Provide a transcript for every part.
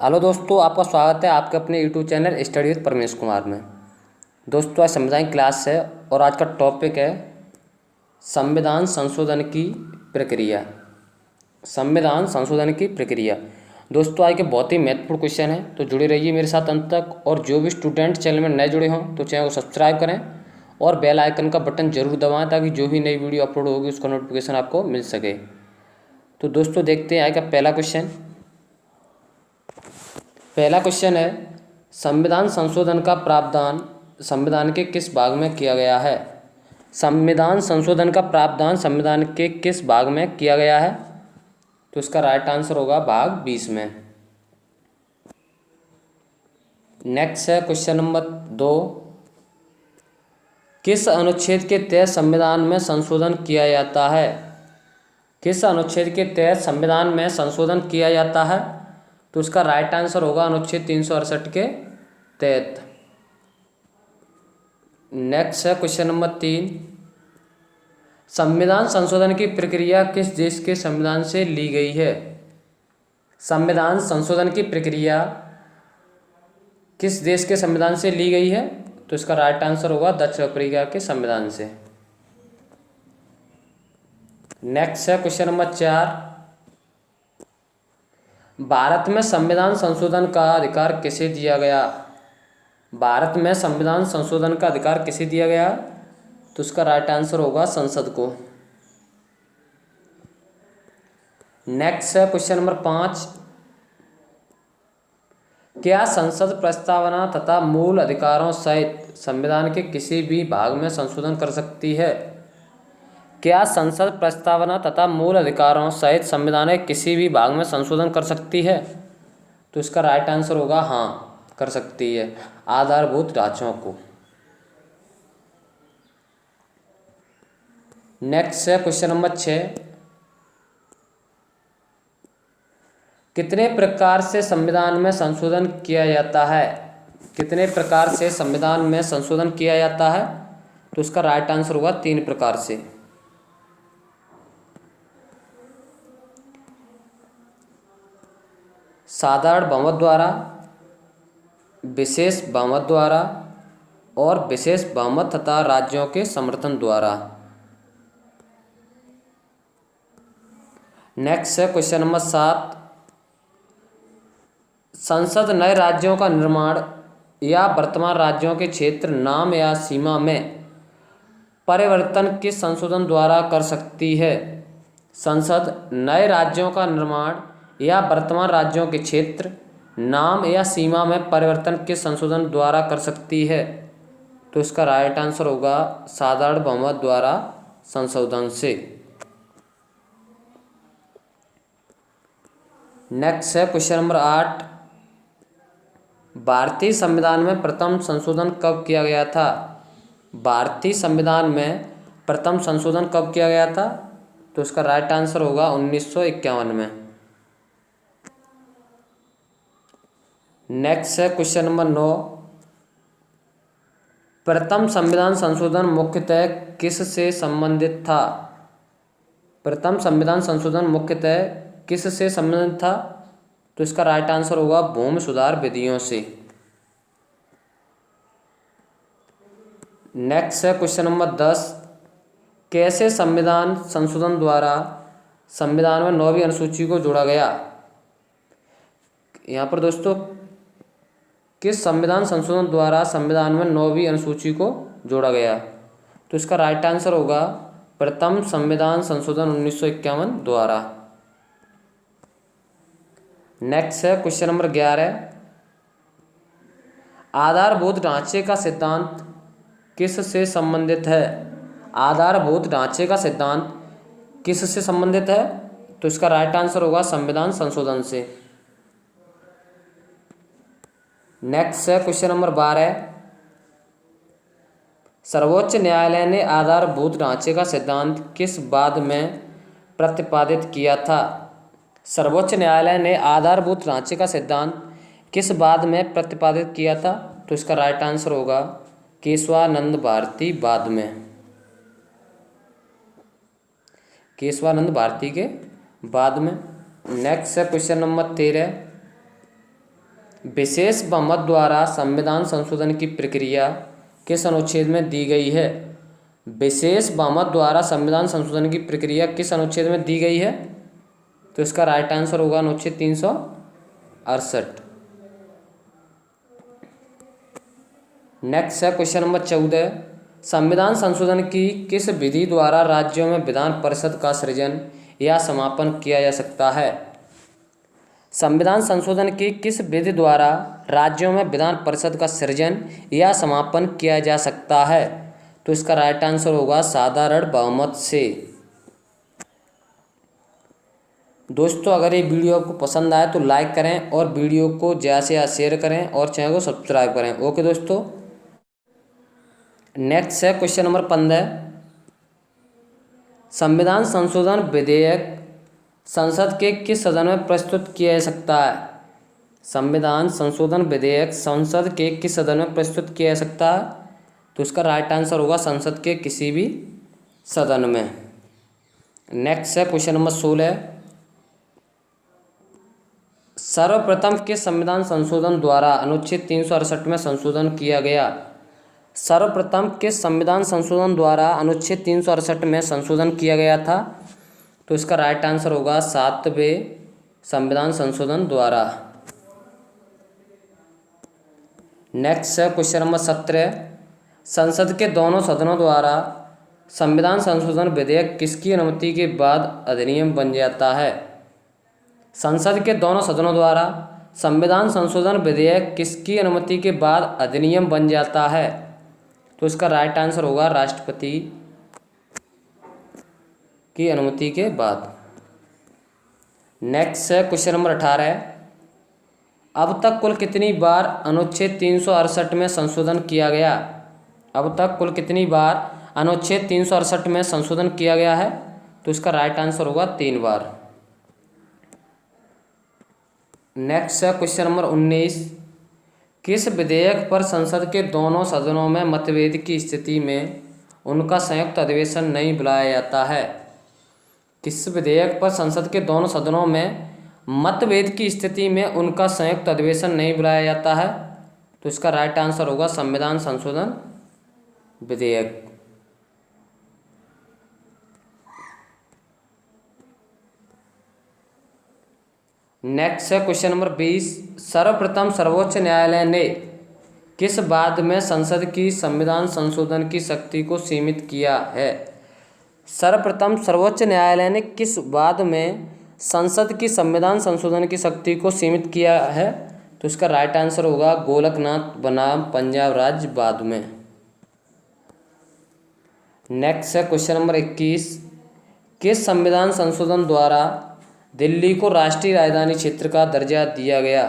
Hello दोस्तों, आपका स्वागत है आपके अपने YouTube channel study with Paramesh Kumar में। दोस्तों, आज संविधान क्लास है और आज का टॉपिक है संविधान संशोधन की प्रक्रिया। संविधान संशोधन की प्रक्रिया दोस्तों आज के बहुत ही महत्वपूर्ण क्वेश्चन है, तो जुड़े रहिए मेरे साथ अंत तक। और जो भी स्टूडेंट चैनल में नए जुड़े हों तो चैनल को सब्सक्राइब करें और बेल आइकन का बटन जरूर दबाएं ताकि जो भी नई वीडियो अपलोड होगी उसका नोटिफिकेशन आपको मिल सके। तो दोस्तों देखते हैं आज का पहला क्वेश्चन। पहला क्वेश्चन है, संविधान संशोधन का प्रावधान संविधान के किस भाग में किया गया है? संविधान संशोधन का प्रावधान संविधान के किस भाग में किया गया है? तो इसका राइट आंसर होगा भाग 20 में। नेक्स्ट है क्वेश्चन नंबर 2। किस अनुच्छेद के तहत संविधान में संशोधन किया जाता है? किस अनुच्छेद के तहत संविधान में संशोधन किया जाता है? तो इसका राइट आंसर होगा अनुच्छेद 368 के तहत। नेक्स्ट है क्वेश्चन नंबर 3। संविधान संशोधन की प्रक्रिया किस देश के संविधान से ली गई है? संविधान संशोधन की प्रक्रिया किस देश के संविधान से ली गई है? तो इसका राइट आंसर होगा दक्षिण अफ्रीका के संविधान से। नेक्स्ट है क्वेश्चन नंबर 4। भारत में संविधान संशोधन का अधिकार किसे दिया गया? भारत में संविधान संशोधन का अधिकार किसे दिया गया? तो इसका राइट आंसर होगा संसद को। नेक्स्ट है क्वेश्चन नंबर 5। क्या संसद प्रस्तावना तथा मूल अधिकारों सहित संविधान के किसी भी भाग में संशोधन कर सकती है? क्या संसद प्रस्तावना तथा मूल अधिकारों सहित संविधान के किसी भी भाग में संशोधन कर सकती है? तो इसका राइट आंसर होगा हाँ, कर सकती है, आधारभूत ढांचों को। नेक्स्ट है क्वेश्चन नंबर 6। कितने प्रकार से संविधान में संशोधन किया जाता है? कितने प्रकार से संविधान में संशोधन किया जाता है? तो इसका राइट आंसर होगा 3 प्रकार से। साधारण बहुमत द्वारा, विशेष बहुमत द्वारा और विशेष बहुमत तथा राज्यों के समर्थन द्वारा। नेक्स्ट है क्वेश्चन नंबर 7। संसद नए राज्यों का निर्माण या वर्तमान राज्यों के क्षेत्र, नाम या सीमा में परिवर्तन किस संशोधन द्वारा कर सकती है? संसद नए राज्यों का निर्माण या वर्तमान राज्यों के क्षेत्र, नाम या सीमा में परिवर्तन किस संशोधन द्वारा कर सकती है? तो इसका राइट आंसर होगा साधारण बहुमत द्वारा संशोधन से। नेक्स्ट है क्वेश्चन नंबर 8। भारतीय संविधान में प्रथम संशोधन कब किया गया था? भारतीय संविधान में प्रथम संशोधन कब किया गया था? तो इसका राइट आंसर होगा 1951 में। नेक्स्ट है क्वेश्चन नंबर 9। प्रथम संविधान संशोधन मुख्यतः किस से संबंधित था? प्रथम संविधान संशोधन मुख्यतः किस से संबंधित था? तो इसका राइट आंसर होगा भूमि सुधार विधियों से। नेक्स्ट है क्वेश्चन नंबर 10। कैसे संविधान संशोधन द्वारा संविधान में 9वीं अनुसूची को जोड़ा गया? यहाँ पर दोस्तों किस संविधान संशोधन द्वारा संविधान में 9वीं अनुसूची को जोड़ा गया? तो इसका राइट आंसर होगा प्रथम संविधान संशोधन 1951 द्वारा। नेक्स्ट है क्वेश्चन नंबर 11। आधारभूत ढांचे का सिद्धांत किस से संबंधित है? आधारभूत ढांचे का सिद्धांत किस से संबंधित है? तो इसका राइट आंसर होगा संविधान संशोधन से। नेक्स्ट है क्वेश्चन नंबर 12। सर्वोच्च न्यायालय ने आधारभूत ढांचे का सिद्धांत किस बाद में प्रतिपादित किया था? सर्वोच्च न्यायालय ने आधारभूत ढांचे का सिद्धांत किस बाद में प्रतिपादित किया था? तो इसका राइट आंसर होगा केशवानंद भारती बाद में। केशवानंद भारती के बाद में। नेक्स्ट है क्वेश्चन नंबर 13। विशेष बहुमत द्वारा संविधान संशोधन की प्रक्रिया किस अनुच्छेद में दी गई है? विशेष बहुमत द्वारा संविधान संशोधन की प्रक्रिया किस अनुच्छेद में दी गई है? तो इसका राइट आंसर होगा अनुच्छेद 368। नेक्स्ट है क्वेश्चन नंबर 14। संविधान संशोधन की किस विधि द्वारा राज्यों में विधान परिषद का सृजन या समापन किया जा सकता है? संविधान संशोधन की किस विधि द्वारा राज्यों में विधान परिषद का सृजन या समापन किया जा सकता है? तो इसका राइट आंसर होगा साधारण बहुमत से। दोस्तों, अगर ये वीडियो आपको पसंद आए तो लाइक करें और वीडियो को ज़्यादा से ज़्यादा शेयर करें और चैनल को सब्सक्राइब करें। ओके दोस्तों। नेक्स्ट है क्वेश्चन नंबर 15। संविधान संशोधन विधेयक संसद के किस सदन में प्रस्तुत किया जा सकता है? संविधान संशोधन विधेयक संसद के किस सदन में प्रस्तुत किया जा सकता है? तो इसका राइट आंसर होगा संसद के किसी भी सदन में। नेक्स्ट है क्वेश्चन नंबर 16। सर्वप्रथम किस संविधान संशोधन द्वारा अनुच्छेद 368 में संशोधन किया गया? सर्वप्रथम किस संविधान संशोधन द्वारा अनुच्छेद 368 में संशोधन किया गया था? तो इसका राइट आंसर होगा 7वें संविधान संशोधन द्वारा। नेक्स्ट है क्वेश्चन नंबर 17। संसद के दोनों सदनों द्वारा संविधान संशोधन विधेयक किसकी अनुमति के बाद अधिनियम बन जाता है? संसद के दोनों सदनों द्वारा संविधान संशोधन विधेयक किसकी अनुमति के बाद अधिनियम बन जाता है? तो इसका राइट आंसर होगा राष्ट्रपति की अनुमति के बाद। नेक्स्ट है क्वेश्चन नंबर 18। अब तक कुल कितनी बार अनुच्छेद 368 में संशोधन किया गया? अब तक कुल कितनी बार अनुच्छेद 368 में संशोधन किया गया है? तो इसका राइट आंसर होगा 3 बार। नेक्स्ट है क्वेश्चन नंबर 19। किस विधेयक पर संसद के दोनों सदनों में मतभेद की स्थिति में उनका संयुक्त अधिवेशन नहीं बुलाया जाता है? किस विधेयक पर संसद के दोनों सदनों में मतभेद की स्थिति में उनका संयुक्त अधिवेशन नहीं बुलाया जाता है? तो इसका राइट आंसर होगा संविधान संशोधन विधेयक। नेक्स्ट है क्वेश्चन नंबर 20। सर्वप्रथम सर्वोच्च न्यायालय ने किस बात में संसद की संविधान संशोधन की शक्ति को सीमित किया है? सर्वप्रथम सर्वोच्च न्यायालय ने किस बात में संसद की संविधान संशोधन की शक्ति को सीमित किया है? तो इसका राइट आंसर होगा गोलकनाथ बनाम पंजाब राज्य बाद में। नेक्स्ट है क्वेश्चन नंबर 21। किस संविधान संशोधन द्वारा दिल्ली को राष्ट्रीय राजधानी क्षेत्र का दर्जा दिया गया?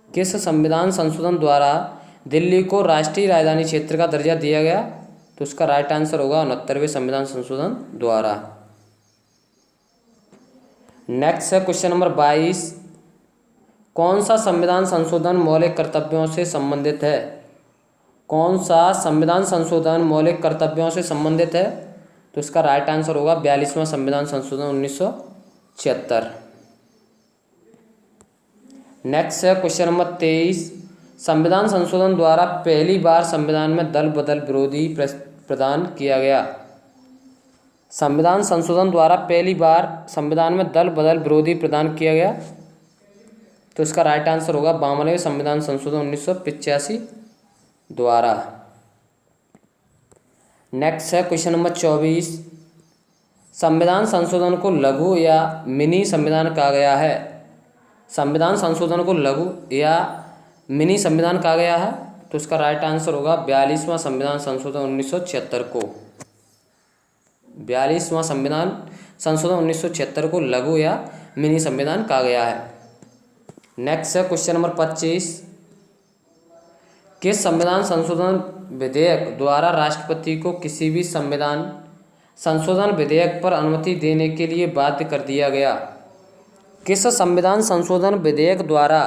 किस संविधान संशोधन द्वारा दिल्ली को राष्ट्रीय राजधानी क्षेत्र का दर्जा दिया गया? तो उसका राइट आंसर होगा 69वें संविधान संशोधन द्वारा। नेक्स्ट है क्वेश्चन नंबर 22। कौन सा संविधान संशोधन मौलिक कर्तव्यों से संबंधित है? कौन सा संविधान संशोधन मौलिक कर्तव्यों से संबंधित है? तो इसका राइट आंसर होगा 42वां संविधान संशोधन 1976। नेक्स्ट है क्वेश्चन नंबर 23। संविधान संशोधन द्वारा पहली बार संविधान में दल बदल विरोधी प्रदान किया गया। संविधान संशोधन द्वारा पहली बार संविधान में दल बदल विरोधी प्रदान किया गया। तो इसका राइट आंसर होगा 52वें संविधान संशोधन 1985 द्वारा। नेक्स्ट है क्वेश्चन नंबर 24। संविधान संशोधन को लघु या मिनी संविधान कहा गया है? संविधान संशोधन को लघु या मिनी संविधान कहा गया है? तो इसका राइट आंसर होगा 42वां संविधान संशोधन 1976 को। 42वां संविधान संशोधन 1976 को लघु या मिनी संविधान कहा गया है। नेक्स्ट है क्वेश्चन नंबर 25। किस संविधान संशोधन विधेयक द्वारा राष्ट्रपति को किसी भी संविधान संशोधन विधेयक पर अनुमति देने के लिए बाध्य कर दिया गया? किस संविधान संशोधन विधेयक द्वारा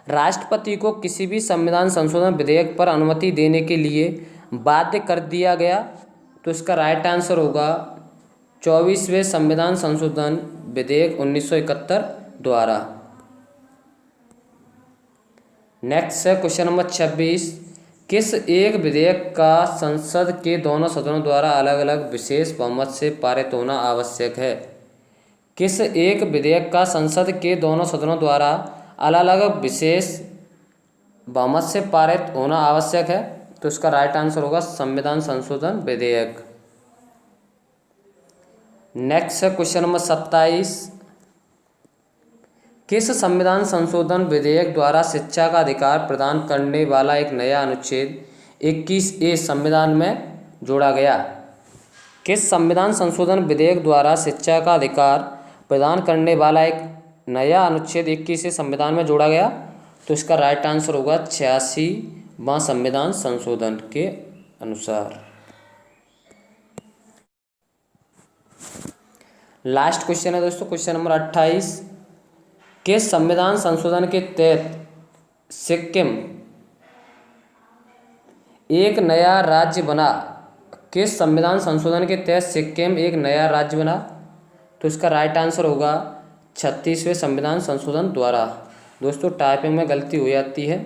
राष्ट्रपति को किसी भी संविधान संशोधन विधेयक पर अनुमति देने के लिए बाध्य कर दिया गया? तो इसका राइट आंसर होगा 24वें संविधान संशोधन विधेयक 1971 द्वारा। नेक्स्ट है क्वेश्चन नंबर 26। किस एक विधेयक का संसद के दोनों सदनों द्वारा अलग अलग विशेष बहुमत से पारित होना आवश्यक है? किस एक विधेयक का संसद के दोनों सदनों द्वारा अलग अलग विशेष बहुमत से पारित होना आवश्यक है? तो इसका राइट आंसर होगा संविधान संशोधन विधेयक। नेक्स्ट है क्वेश्चन नंबर 27। किस संविधान संशोधन विधेयक द्वारा शिक्षा का अधिकार प्रदान करने वाला एक नया अनुच्छेद 21A संविधान में जोड़ा गया? किस संविधान संशोधन विधेयक द्वारा शिक्षा का अधिकार प्रदान करने वाला एक नया अनुच्छेद 21 संविधान में जोड़ा गया? तो इसका राइट आंसर होगा 86वां संविधान संशोधन के अनुसार। लास्ट क्वेश्चन है दोस्तों क्वेश्चन नंबर 28। किस संविधान संशोधन के तहत सिक्किम एक नया राज्य बना? किस संविधान संशोधन के तहत सिक्किम एक नया राज्य बना? तो इसका राइट आंसर होगा 36वें संविधान संशोधन द्वारा। दोस्तों टाइपिंग में गलती हो जाती है।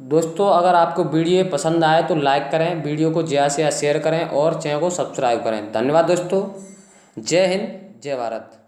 दोस्तों अगर आपको वीडियो पसंद आए तो लाइक करें, वीडियो को ज़्यादा से ज़्यादा शेयर करें और चैनल को सब्सक्राइब करें। धन्यवाद दोस्तों। जय हिंद, जय भारत।